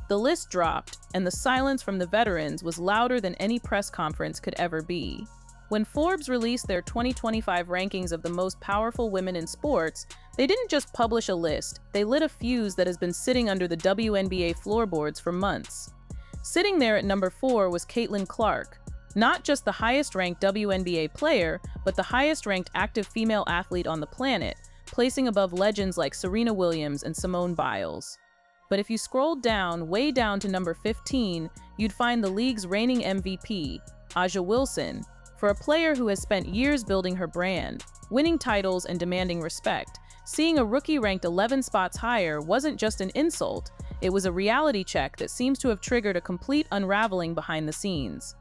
The list dropped, and the silence from the veterans was louder than any press conference could ever be. When Forbes released their 2025 rankings of the most powerful women in sports, they didn't just publish a list, they lit a fuse that has been sitting under the WNBA floorboards for months. Sitting there at number 4 was Caitlin Clark, not just the highest-ranked WNBA player, but the highest-ranked active female athlete on the planet, placing above legends like Serena Williams and Simone Biles. But if you scrolled down, way down to number 15, you'd find the league's reigning MVP, A'ja Wilson. For a player who has spent years building her brand, winning titles and demanding respect, seeing a rookie ranked 11 spots higher wasn't just an insult, it was a reality check that seems to have triggered a complete unraveling behind the scenes.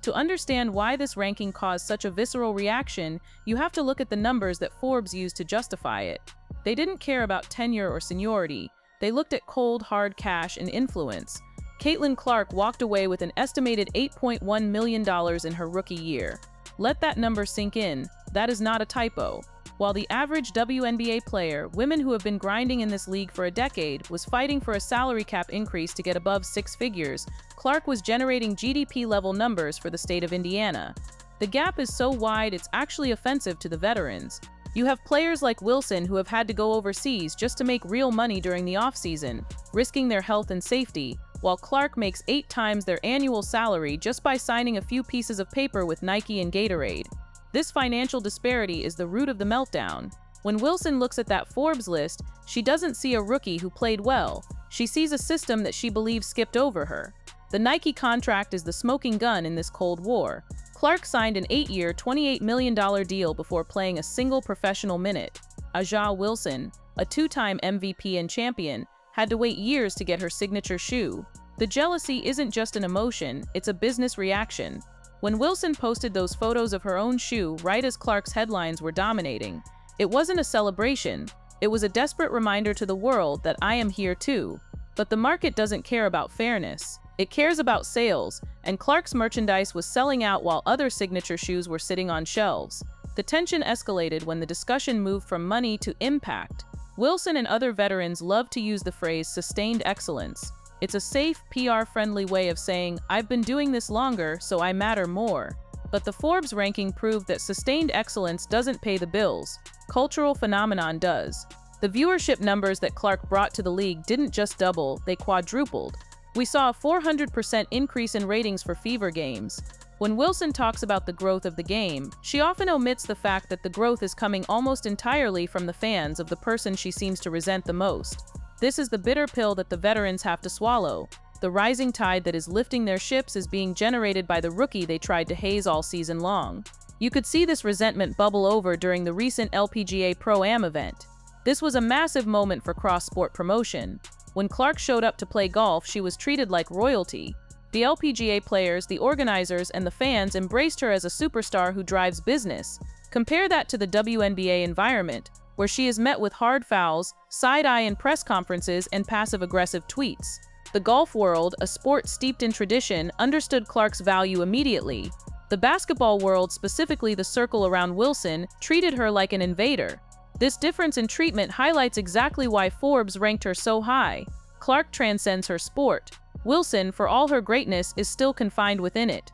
To understand why this ranking caused such a visceral reaction, you have to look at the numbers that Forbes used to justify it. They didn't care about tenure or seniority. They looked at cold, hard cash and influence. Caitlin Clark walked away with an estimated $8.1 million in her rookie year. Let that number sink in. That is not a typo. While the average WNBA player, women who have been grinding in this league for a decade, was fighting for a salary cap increase to get above 6 figures, Clark was generating GDP-level numbers for the state of Indiana. The gap is so wide it's actually offensive to the veterans. You have players like Wilson who have had to go overseas just to make real money during the offseason, risking their health and safety, while Clark makes 8 times their annual salary just by signing a few pieces of paper with Nike and Gatorade. This financial disparity is the root of the meltdown. When Wilson looks at that Forbes list, she doesn't see a rookie who played well. She sees a system that she believes skipped over her. The Nike contract is the smoking gun in this Cold War. Clark signed an 8-year, $28 million deal before playing a single professional minute. A'ja Wilson, a 2-time MVP and champion, had to wait years to get her signature shoe. The jealousy isn't just an emotion, it's a business reaction. When Wilson posted those photos of her own shoe right as Clark's headlines were dominating, it wasn't a celebration, it was a desperate reminder to the world that I am here too. But the market doesn't care about fairness. It cares about sales, and Clark's merchandise was selling out while other signature shoes were sitting on shelves. The tension escalated when the discussion moved from money to impact. Wilson and other veterans love to use the phrase sustained excellence. It's a safe, PR-friendly way of saying, I've been doing this longer, so I matter more. But the Forbes ranking proved that sustained excellence doesn't pay the bills. Cultural phenomenon does. The viewership numbers that Clark brought to the league didn't just double, they quadrupled. We saw a 400% increase in ratings for Fever games. When Wilson talks about the growth of the game, she often omits the fact that the growth is coming almost entirely from the fans of the person she seems to resent the most. This is the bitter pill that the veterans have to swallow. The rising tide that is lifting their ships is being generated by the rookie they tried to haze all season long. You could see this resentment bubble over during the recent LPGA Pro-Am event. This was a massive moment for cross-sport promotion. When Clark showed up to play golf, she was treated like royalty. The LPGA players, the organizers, and the fans embraced her as a superstar who drives business. Compare that to the WNBA environment, where she is met with hard fouls, side-eye in press conferences, and passive-aggressive tweets. The golf world, a sport steeped in tradition, understood Clark's value immediately. The basketball world, specifically the circle around Wilson, treated her like an invader. This difference in treatment highlights exactly why Forbes ranked her so high. Clark transcends her sport. Wilson, for all her greatness, is still confined within it.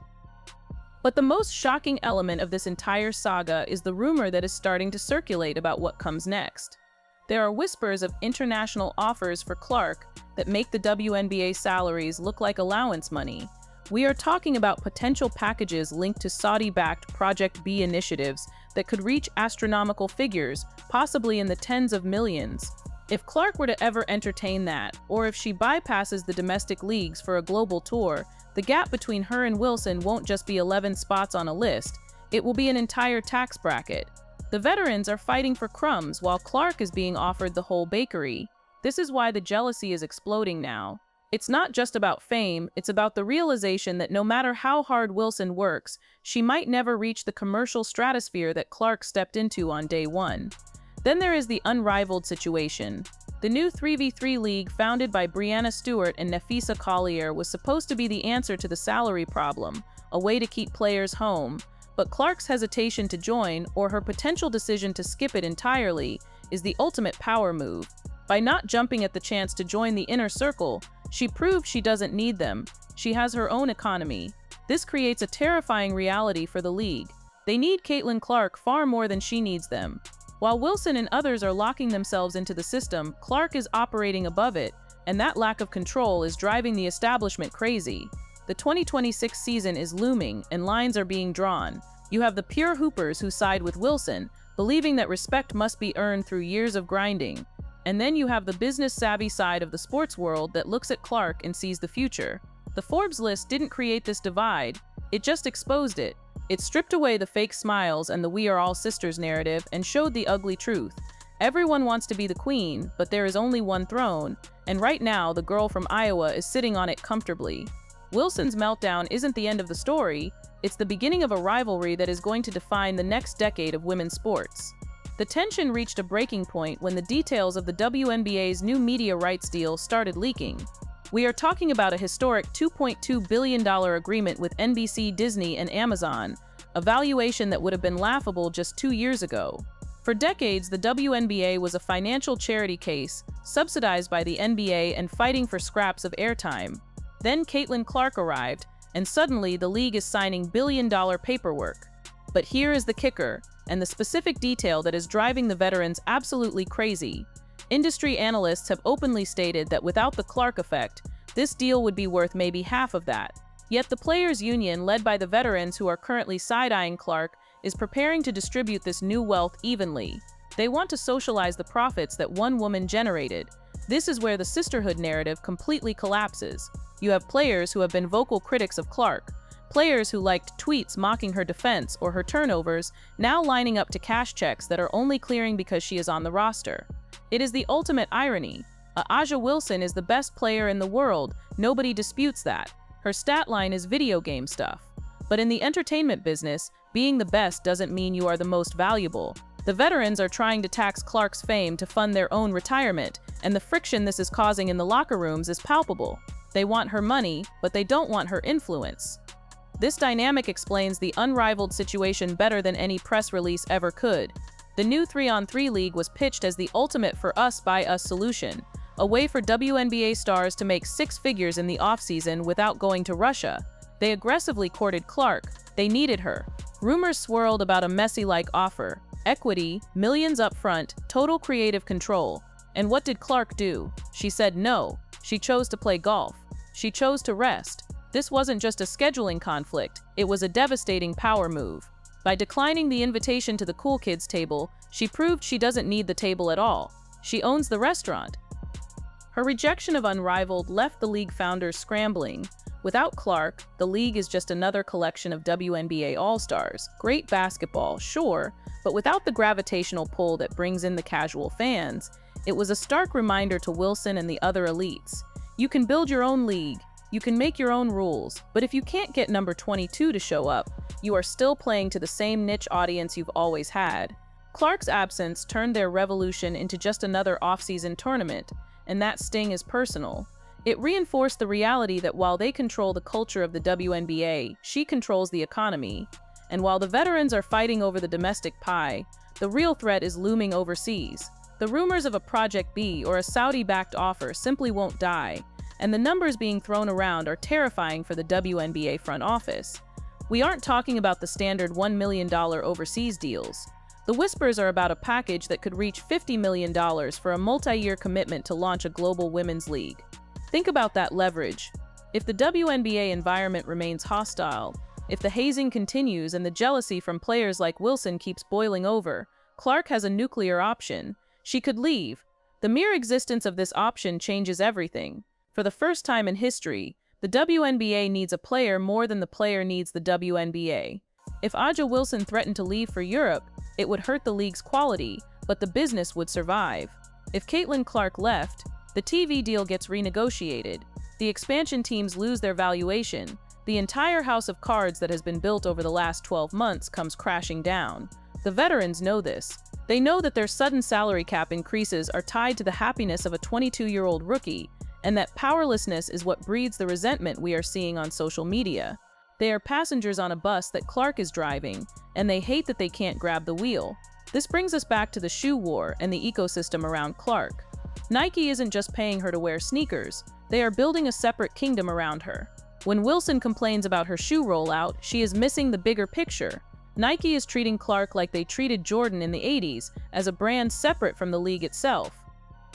But the most shocking element of this entire saga is the rumor that is starting to circulate about what comes next. There are whispers of international offers for Clark that make the WNBA salaries look like allowance money. We are talking about potential packages linked to Saudi-backed Project B initiatives that could reach astronomical figures, possibly in the tens of millions. If Clark were to ever entertain that, or if she bypasses the domestic leagues for a global tour, the gap between her and Wilson won't just be 11 spots on a list, it will be an entire tax bracket. The veterans are fighting for crumbs while Clark is being offered the whole bakery. This is why the jealousy is exploding now. It's not just about fame, it's about the realization that no matter how hard Wilson works, she might never reach the commercial stratosphere that Clark stepped into on day one. Then there is the unrivaled situation. The new 3v3 league founded by Brianna Stewart and Nafisa Collier was supposed to be the answer to the salary problem, a way to keep players home. But Clark's hesitation to join, or her potential decision to skip it entirely, is the ultimate power move. By not jumping at the chance to join the inner circle, She proved she doesn't need them. She has her own economy. This creates a terrifying reality for the league. They need Caitlin Clark far more than she needs them. While Wilson and others are locking themselves into the system, Clark is operating above it, and that lack of control is driving the establishment crazy. The 2026 season is looming, and lines are being drawn. You have the pure hoopers who side with Wilson, believing that respect must be earned through years of grinding. And then you have the business-savvy side of the sports world that looks at Clark and sees the future. The Forbes list didn't create this divide, it just exposed it. It stripped away the fake smiles and the "we are all sisters" narrative and showed the ugly truth. Everyone wants to be the queen, but there is only one throne, and right now the girl from Iowa is sitting on it comfortably. Wilson's meltdown isn't the end of the story, it's the beginning of a rivalry that is going to define the next decade of women's sports. The tension reached a breaking point when the details of the WNBA's new media rights deal started leaking. We are talking about a historic $2.2 billion agreement with NBC, Disney, and Amazon, a valuation that would have been laughable just 2 years ago. For decades, the WNBA was a financial charity case, subsidized by the NBA and fighting for scraps of airtime. Then Caitlin Clark arrived, and suddenly the league is signing billion-dollar paperwork. But here is the kicker, and the specific detail that is driving the veterans absolutely crazy. Industry analysts have openly stated that without the Clark effect, this deal would be worth maybe half of that. Yet the players' union, led by the veterans who are currently side-eyeing Clark, is preparing to distribute this new wealth evenly. They want to socialize the profits that one woman generated. This is where the sisterhood narrative completely collapses. You have players who have been vocal critics of Clark, players who liked tweets mocking her defense or her turnovers, now lining up to cash checks that are only clearing because she is on the roster. It is the ultimate irony. Aja Wilson is the best player in the world, nobody disputes that. Her stat line is video game stuff. But in the entertainment business, being the best doesn't mean you are the most valuable. The veterans are trying to tax Clark's fame to fund their own retirement, and the friction this is causing in the locker rooms is palpable. They want her money, but they don't want her influence. This dynamic explains the unrivaled situation better than any press release ever could. The new 3-on-3 league was pitched as the ultimate for us by us solution, a way for WNBA stars to make six figures in the offseason without going to Russia. They aggressively courted Clark. They needed her. Rumors swirled about a Messi-like offer. Equity, millions up front, total creative control. And what did Clark do? She said no. She chose to play golf. She chose to rest. This wasn't just a scheduling conflict, it was a devastating power move. By declining the invitation to the cool kids table, she proved she doesn't need the table at all. She owns the restaurant. Her rejection of Unrivaled left the league founders scrambling. Without Clark, the league is just another collection of WNBA all-stars. Great basketball, sure, but without the gravitational pull that brings in the casual fans. It was a stark reminder to Wilson and the other elites. You can build your own league, you can make your own rules, but if you can't get number 22 to show up, you are still playing to the same niche audience you've always had. Clark's absence turned their revolution into just another off-season tournament, and that sting is personal. It reinforced the reality that while they control the culture of the WNBA, she controls the economy. And while the veterans are fighting over the domestic pie, the real threat is looming overseas. The rumors of a Project B or a Saudi-backed offer simply won't die, and the numbers being thrown around are terrifying for the WNBA front office. We aren't talking about the standard $1 million overseas deals. The whispers are about a package that could reach $50 million for a multi-year commitment to launch a global women's league. Think about that leverage. If the WNBA environment remains hostile, if the hazing continues and the jealousy from players like Wilson keeps boiling over, Clark has a nuclear option. She could leave. The mere existence of this option changes everything. For the first time in history, the WNBA needs a player more than the player needs the WNBA. If Aja Wilson threatened to leave for Europe, it would hurt the league's quality, but the business would survive. If Caitlin Clark left, the TV deal gets renegotiated. The expansion teams lose their valuation. The entire house of cards that has been built over the last 12 months comes crashing down. The veterans know this. They know that their sudden salary cap increases are tied to the happiness of a 22-year-old rookie, and that powerlessness is what breeds the resentment we are seeing on social media. They are passengers on a bus that Clark is driving, and they hate that they can't grab the wheel. This brings us back to the shoe war and the ecosystem around Clark. Nike isn't just paying her to wear sneakers, They are building a separate kingdom around her. When Wilson complains about her shoe rollout, she is missing the bigger picture. Nike is treating Clark like they treated Jordan in the 80s, as a brand separate from the league itself.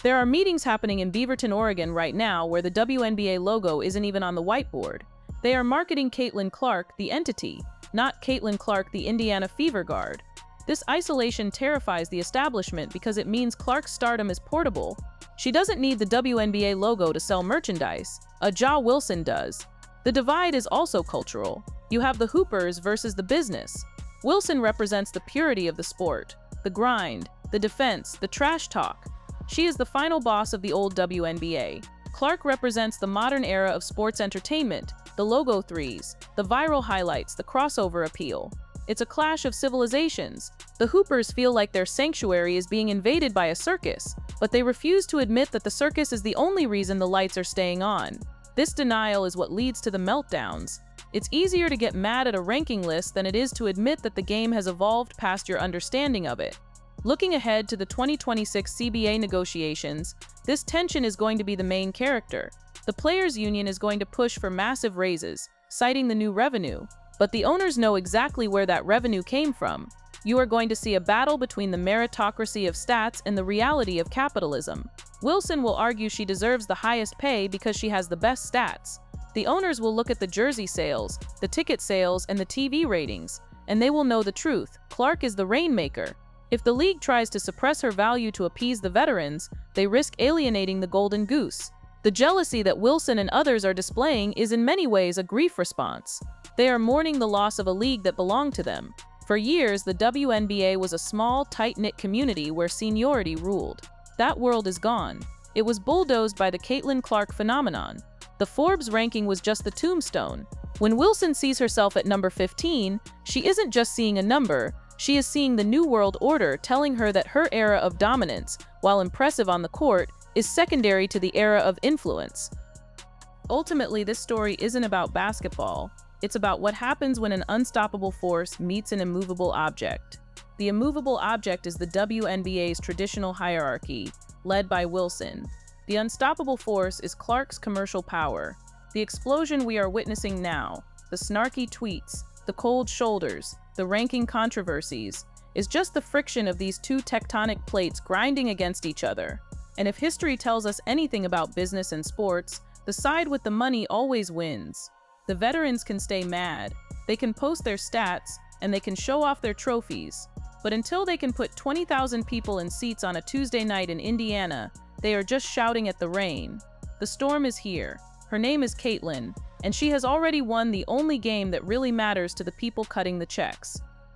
There are meetings happening in Beaverton, Oregon right now where the WNBA logo isn't even on the whiteboard. They are marketing Caitlin Clark, the entity, not Caitlin Clark, the Indiana Fever guard. This isolation terrifies the establishment because it means Clark's stardom is portable. She doesn't need the WNBA logo to sell merchandise. Ja Wilson does. The divide is also cultural. You have the hoopers versus the business. Wilson represents the purity of the sport, the grind, the defense, the trash talk. She is the final boss of the old WNBA. Clark represents the modern era of sports entertainment, the logo threes, the viral highlights, the crossover appeal. It's a clash of civilizations. The hoopers feel like their sanctuary is being invaded by a circus, but they refuse to admit that the circus is the only reason the lights are staying on. This denial is what leads to the meltdowns. It's easier to get mad at a ranking list than it is to admit that the game has evolved past your understanding of it. Looking ahead to the 2026 CBA negotiations, this tension is going to be the main character. The players' union is going to push for massive raises, citing the new revenue, but the owners know exactly where that revenue came from. You are going to see a battle between the meritocracy of stats and the reality of capitalism. Wilson will argue she deserves the highest pay because she has the best stats. The owners will look at the jersey sales, the ticket sales, and the TV ratings, and they will know the truth. Clark is the rainmaker. If the league tries to suppress her value to appease the veterans, they risk alienating the golden goose. The jealousy that Wilson and others are displaying is in many ways a grief response. They are mourning the loss of a league that belonged to them. For years, the WNBA was a small, tight-knit community where seniority ruled. That world is gone. It was bulldozed by the Caitlin Clark phenomenon. The Forbes ranking was just the tombstone. When Wilson sees herself at number 15, she isn't just seeing a number, she is seeing the new world order telling her that her era of dominance, while impressive on the court, is secondary to the era of influence. Ultimately, this story isn't about basketball. It's about what happens when an unstoppable force meets an immovable object. The immovable object is the WNBA's traditional hierarchy, led by Wilson. The unstoppable force is Clark's commercial power. The explosion we are witnessing now, the snarky tweets, the cold shoulders, the ranking controversies, is just the friction of these two tectonic plates grinding against each other. And if history tells us anything about business and sports, the side with the money always wins. The veterans can stay mad, they can post their stats, and they can show off their trophies. But until they can put 20,000 people in seats on a Tuesday night in Indiana, they are just shouting at the rain. The storm is here. Her name is Caitlin, and she has already won the only game that really matters to the people cutting the checks.